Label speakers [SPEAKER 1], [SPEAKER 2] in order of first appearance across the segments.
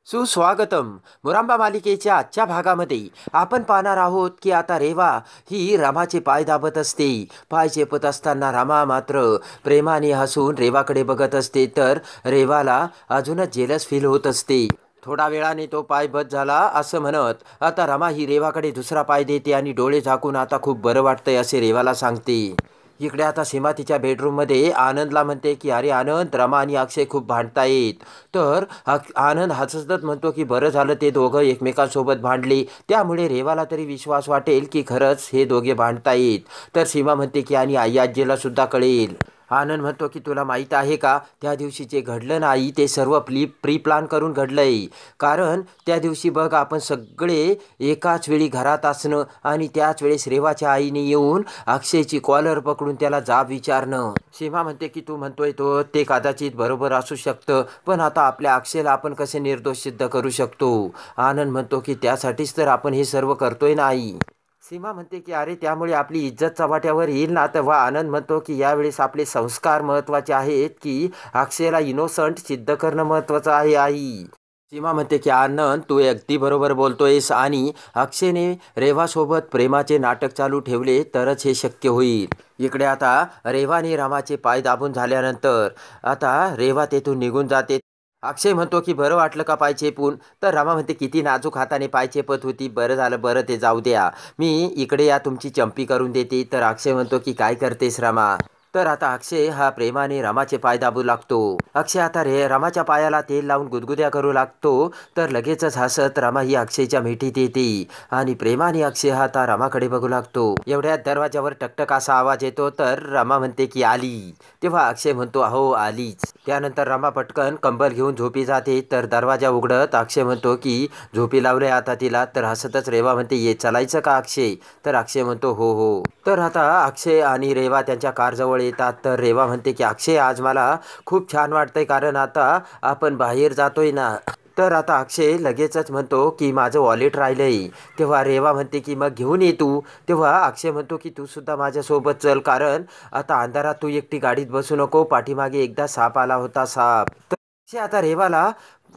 [SPEAKER 1] सुस्वागतम. मुरांबा मालिकेच्या आजच्या भागामध्ये आपण पाहणार आहोत की आता रेवा ही रामाचे पाय दाबत असते. पाय चेपत असताना रामा मात्र प्रेमाने हसून रेवाकडे बघत असते, तर रेवाला अजूनच जेलस फील होत असते. थोडा वेळाने तो पाय बद झाला असं म्हणत आता रमा ही रेवाकडे दुसरा पाय देते आणि डोळे झाकून आता खूप बरं वाटतंय असे रेवाला सांगते. इकडे आता सीमा तिच्या बेडरूममध्ये आनंदला म्हणते की अरे आनंद, रमा आणि अक्षय खूप भांडतायत. तर आनंद हसतच म्हणतो की बरं झालं ते दोघं एकमेकांसोबत भांडले, त्यामुळे रेवाला तरी विश्वास वाटेल की खरंच हे दोघे भांडतायत. तर सीमा म्हणते की आणि आई आजीला सुद्धा कळेल. आनंद म्हणतो की तुला माहीत आहे का, त्या दिवशी जे घडलं नाही ते सर्व प्री प्लान करून घडलंय. कारण त्या दिवशी बघ आपण सगळे एकाच वेळी घरात असणं आणि त्याच वेळेस रेवाच्या आईने येऊन अक्षयची कॉलर पकडून त्याला जाब विचारणं. सीमा म्हणते की तू म्हणतोय तो ते कदाचित बरोबर असू शकतं, पण आता आपल्या अक्षयला आपण कसे निर्दोष सिद्ध करू शकतो. आनंद म्हणतो की त्यासाठीच तर आपण हे सर्व करतोय नाही. सीमा म्हणते की अरे त्यामुळे आपली इज्जत चव्हाट्यावर येईल ना. तेव्हा आनंद म्हणतो की यावेळेस आपले संस्कार महत्त्वाचे आहेत की अक्षयला इनोसंट सिद्ध करणं महत्त्वाचं आहे आई. सीमा म्हणते की आनंद तू अगदी बरोबर बोलतोयस आणि अक्षयने रेवासोबत प्रेमाचे नाटक चालू ठेवले तरच हे शक्य होईल. इकडे आता रेवाने रामाचे पाय दाबून झाल्यानंतर आता रेवा तेथून निघून जाते. अक्षय म्हणतो की बरं वाटलं का पाय चेपून. तर रामा म्हणते किती नाजूक हाताने पाय चेपत होती, बरं झालं, बरं ते जाऊ द्या, मी इकडे या तुमची चंपी करून देते. तर अक्षय म्हणतो की काय करतेस रामा. तर आता अक्षय हा प्रेमाने रामाचे पाय दाबू लागतो. अक्षय आता रामाच्या पायाला तेल लावून गुदगुद्या करू लागतो. तर लगेचच हसत रामा ही अक्षयच्या मिठीत येते आणि प्रेमाने अक्षय हा आता रामाकडे बघू लागतो. एवढ्यात दरवाजावर टकटक असा आवाज येतो. तर रामा म्हणते की आली. तेव्हा अक्षय म्हणतो अहो आलीच. त्यानंतर रमा पटकन कंबल घेऊन झोपी जाते. तर दरवाजा उघडत अक्षय म्हणतो की झोपी लावले आता तिला. तर हसतच रेवा म्हणते ये चालायचं का अक्षय. तर अक्षय म्हणतो हो हो. तर आता अक्षय आणि रेवा त्यांच्या कारजवळ येतात. तर रेवा म्हणते की अक्षय आज मला खूप छान वाटतंय कारण आता आपण बाहेर जातोय ना. तर आता अक्षय लगेचच म्हणतो की माझं वॉलेट राहिलंय. तेव्हा रेवा म्हणते की मग घेऊन ये तू. तेव्हा अक्षय म्हणतो की तू सुद्धा माझ्यासोबत चल, कारण आता अंधारात तू एकटी गाडीत बसू नको, पाठीमागे एकदा साप आला होता साप. तर अक्षय आता रेवाला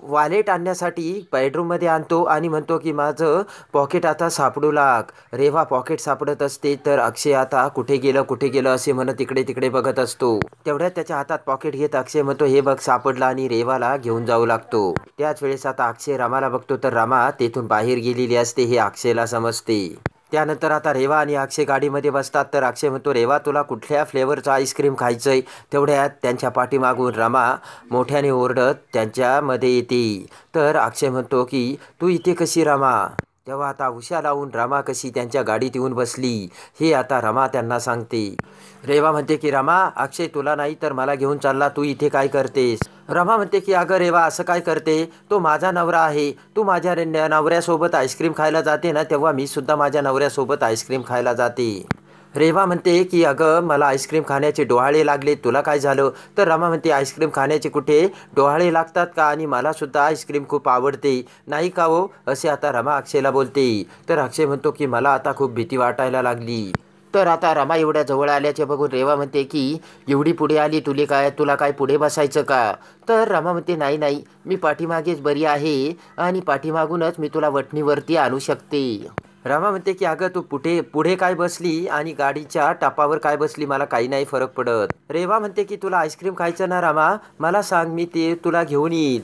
[SPEAKER 1] वॉलेट आणण्यासाठी बेडरूममध्ये आणतो आणि म्हणतो की माझं पॉकेट आता सापडू लाग. रेवा पॉकेट सापडत असते. तर अक्षय आता कुठे गेलं कुठे गेलं असे म्हणत इकडे तिकडे बघत असतो. तेवढ्यात त्याच्या हातात पॉकेट घेत अक्षय म्हणतो हे बघ सापडला आणि रेवाला घेऊन जाऊ लागतो. त्याच वेळेस आता अक्षय रामाला बघतो. तर रामा तेथून बाहेर गेलेली असते हे अक्षयला समजते. त्यानंतर आता रेवा आणि अक्षय गाडीमध्ये बसतात. तर अक्षय म्हणतो रेवा तुला कुठल्या फ्लेवरचं आईस्क्रीम खायचंय. तेवढ्यात त्यांच्या पाठीमागून रमा मोठ्याने ओरडत त्यांच्यामध्ये येते. तर अक्षय म्हणतो की तू इथे कशी रमा. तेव्हा आता उशा लावून रमा कशी त्यांच्या गाडीत येऊन बसली हे आता रमा त्यांना सांगते. रेवा म्हणते की रमा अक्षय तुला नाही तर मला घेऊन चालला, तू इथे काय करतेस. रमा म्हणते की अगं रेवा असं काय करते, तो माझा नवरा आहे. तू माझ्या नवऱ्यासोबत आईस्क्रीम खायला जाते ना, तेव्हा मी सुद्धा माझ्या नवऱ्यासोबत आईस्क्रीम खायला जाते. रेवा म्हणते की अगं मला आईस्क्रीम खाण्याचे डोहाळे लागले, तुला काय झालं. तर रमा म्हणते आईस्क्रीम खाण्याचे कुठे डोहाळे लागतात का, आणि मला सुद्धा आईस्क्रीम खूप आवडते नाही का हो, असे आता रमा अक्षयला बोलते. तर अक्षय म्हणतो की मला आता खूप भीती वाटायला लागली. तर आता रमा एवढ्या जवळ आल्याचे बघून रेवा म्हणते की एवढी पुढे आली तुला काय पुढे बसायचं का. तर रमा म्हणते नाही नाही मी पाठीमागेच बरी आहे आणि पाठीमागूनच मी तुला वठणीवरती आणू शकते. रमा म्हणते की अगं तू पुढे पुढे काय बसली आणि गाडीच्या टापावर काय बसली, मला काही नाही फरक पडत. रेवा म्हणते की तुला आईस्क्रीम खायचं ना रमा, मला सांग मी ते तुला घेऊन येईल.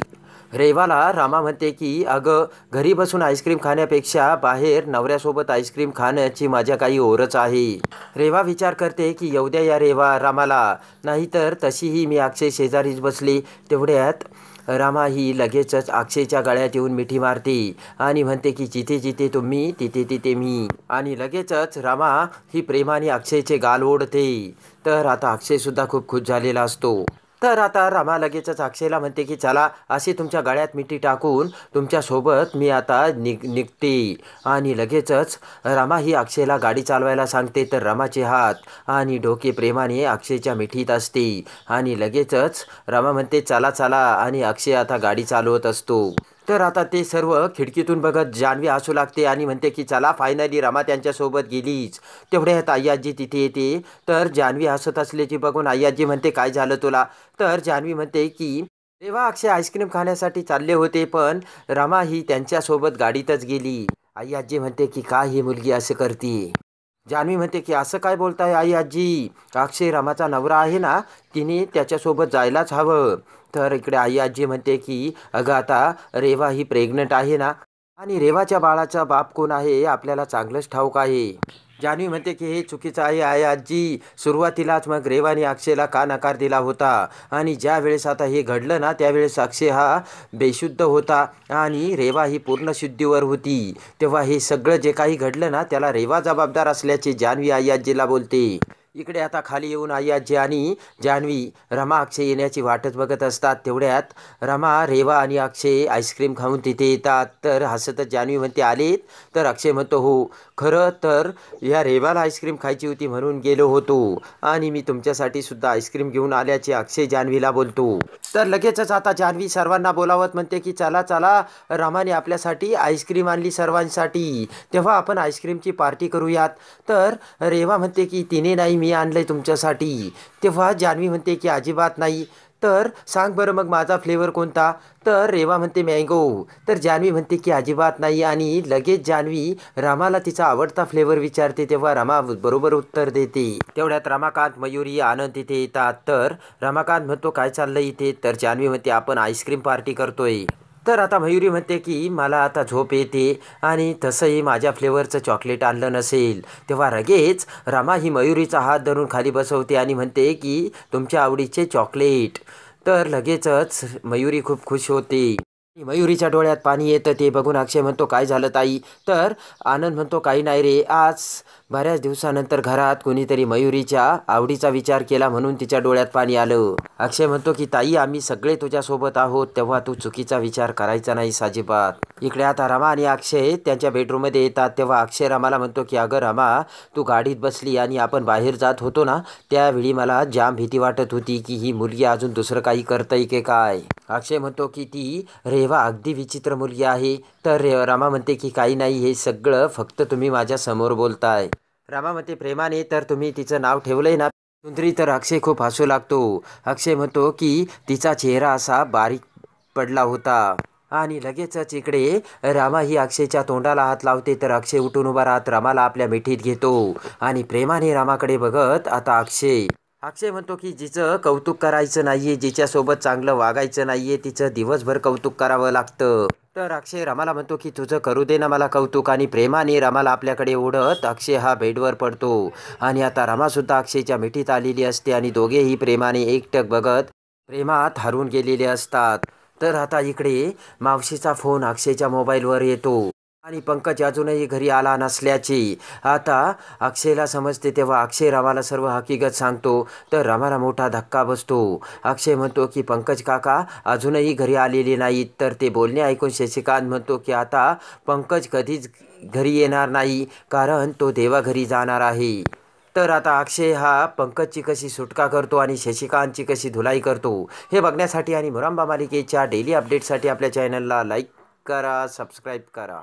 [SPEAKER 1] रेवाला रामा म्हणते की अगं घरी बसून आईस्क्रीम खाण्यापेक्षा बाहेर नवऱ्यासोबत आईस्क्रीम खाण्याची मजा काही ओरच आहे. रेवा विचार करते की येऊ द्या या रेवा रामाला, नाहीतर तशीही मी अक्षय शेजारीच बसली. तेवढ्यात रामा ही लगेचच अक्षयच्या गळ्यात येऊन मिठी मारते आणि म्हणते की जिथे जिथे तुम्ही तिथे तिथे मी, आणि लगेचच रामा ही प्रेमाने अक्षयचे गाल ओढते. तर आता अक्षय सुद्धा खूप खुश झालेला असतो. तर आता रमा लगेचच अक्षयला म्हणते की चला असे तुमच्या गळ्यात मिठी टाकून तुमच्यासोबत मी आता निघते. आणि लगेचच रमा ही अक्षयला गाडी चालवायला सांगते. तर रमाचे हात आणि डोके प्रेमाने अक्षयच्या मिठीत असते आणि लगेचच रमा म्हणते चला चला, आणि अक्षय आता गाडी चालवत असतो. तर आता ते सर्व खिडकीतून बघत जान्हवी हसू लागते आणि म्हणते की चला फायनली रमा त्यांच्यासोबत गेलीच. तेवढ्यात आई तिथे येते. तर जान्हवी हसत असल्याची बघून आई म्हणते काय झालं तुला. तर जान्हवी म्हणते की रेवा अक्षय आईस्क्रीम खाण्यासाठी चालले होते, पण रमा ही त्यांच्यासोबत गाडीतच गेली. आई आजी म्हणते की काय ही मुलगी असं करते. जान्हवी म्हणते की असं काय बोलताय आई आजी, अक्षय रमाचा नवरा आहे ना, तिने त्याच्यासोबत जायलाच हवं. तर इकडे आई आजी म्हणते की अगं आता रेवा ही प्रेग्नंट आहे ना, आणि रेवाच्या बाळाचा बाप कोण आहे हे आपल्याला चांगलंच ठाऊक आहे. जान्हवी म्हणते की हे चुकीचं आहे आई आजी. सुरुवातीलाच मग रेवाने अक्षयला का नकार दिला होता, आणि ज्या वेळेस आता हे घडलं ना त्यावेळेस अक्षय हा बेशुद्ध होता आणि रेवा ही पूर्ण शुद्धीवर होती. तेव्हा हे सगळं जे काही घडलं ना त्याला रेवा जबाबदार असल्याचे जान्हवी आई आजीला बोलते. इकडे आता खाली येऊन आई आजी आणि जान्हवी रमा अक्षय येण्याची वाटच बघत असतात. तेवढ्यात रमा रेवा आणि अक्षय आईस्क्रीम खाऊन तिथे येतात. तर हसतच जान्हवी म्हणते आलेत. तर अक्षय म्हणतो हो, खरं तर या रेवाला आईस्क्रीम खायची होती म्हणून गेलो होतो, आणि मी तुमच्यासाठी सुद्धा आईस्क्रीम घेऊन आल्याचे अक्षय जान्हवीला बोलतो. तर लगेचच आता जान्हवी सर्वांना बोलावत म्हणते की चला चला, रमाने आपल्यासाठी आईस्क्रीम आणली सर्वांसाठी, तेव्हा आपण आईस्क्रीमची पार्टी करूयात. तर रेवा म्हणते की तिने नाही, मी आणलंय तुमच्यासाठी. तेव्हा जान्हवी म्हणते की अजिबात नाही. तर सांग बरं मग माझा फ्लेवर कोणता. तर रेवा म्हणते मँगो. तर जान्हवी म्हणते की अजिबात नाही, आणि लगेच जान्हवी रमाला तिचा आवडता फ्लेवर विचारते. तेव्हा रमा बरोबर उत्तर देते. तेवढ्यात रमाकांत, मयुरी, आनंद तिथे येतात. तर रमाकांत म्हणतो काय चाललंय इथे. तर जान्हवी म्हणते आपण आईस्क्रीम पार्टी करतोय. तर आता मयुरी म्हणते की मला आता झोप येते, आणि तसंही माझ्या फ्लेवरचं चॉकलेट आणलं नसेल. तेव्हा लगेच रमा ही मयुरीचा हात धरून खाली बसवते आणि म्हणते की तुमच्या आवडीचे चॉकलेट. तर लगेचच मयुरी खूप खुश होते. मयुरीच्या डोळ्यात पाणी येतं ते बघून अक्षय म्हणतो काय झालं ताई. तर आनंद म्हणतो काही नाही रे, आज बऱ्याच दिवसानंतर घरात कोणीतरी मयुरीच्या आवडीचा विचार केला म्हणून तिच्या डोळ्यात पाणी आलं. अक्षय म्हणतो की ताई आम्ही सगळे तुझ्यासोबत आहोत, तेव्हा तू चुकीचा विचार करायचा नाही अजिबात. इकडे आता रमा आणि अक्षय त्यांच्या बेडरूममध्ये येतात. तेव्हा अक्षय रमाला म्हणतो की अगं रमा, तू गाडीत बसली आणि आपण बाहेर जात होतो ना, त्यावेळी मला जाम भीती वाटत होती की ही मुलगी अजून दुसरं काही करतंय की काय. अक्षय म्हणतो की ती रेवा अगदी विचित्र मुलगी आहे. तर रमा म्हणते की काही नाही, हे सगळं फक्त तुम्ही माझ्या समोर बोलताय. रमा म्हणते प्रेमाने तर तुम्ही तिचं नाव ठेवलंय ना सुंदरी. तर अक्षय खूप हसू लागतो. अक्षय म्हणतो की तिचा चेहरा असा बारीक पडला होता, आणि लगेचच इकडे रमा ही अक्षयच्या तोंडाला हात लावते. तर अक्षय उठून उभा राहत रमाला आपल्या मिठीत घेतो, आणि प्रेमाने रमाकडे बघत आता अक्षय म्हणतो की जिचं कौतुक करायचं नाहीये, जिच्यासोबत चांगलं वागायचं नाहीये, तिचं दिवसभर कौतुक करावं लागतं. तर अक्षय रमाला म्हणतो की तुझं करू दे ना मला कौतुक, आणि प्रेमाने रमाला आपल्याकडे ओढत अक्षय हा बेडवर पडतो. आणि आता रमासुद्धा अक्षयच्या मिठीत आलेली असते, आणि दोघेही प्रेमाने एकटक बघत प्रेमात हरून गेलेले असतात. तर आता इकडे मावशीचा फोन अक्षयच्या मोबाईलवर येतो, आणि पंकज अजूनही घरी आला नसल्याची आता अक्षयला समजते. तेव्हा अक्षय रमाला सर्व हकीकत सांगतो. तर रमाला मोठा धक्का बसतो. अक्षय म्हणतो की पंकज काका अजूनही घरी आलेले नाहीत. तर ते बोलणे ऐकून शशिकांत म्हणतो की आता पंकज कधीच घरी येणार नाही, कारण तो देवाघरी जाणार आहे. तर आता अक्षय हा पंकजची कशी सुटका करतो आणि शशिकांतची कशी धुलाई करतो हे बघण्यासाठी आणि मुरांबा मालिकेच्या डेली अपडेटसाठी आपल्या चॅनलला लाईक करा, सबस्क्राईब करा.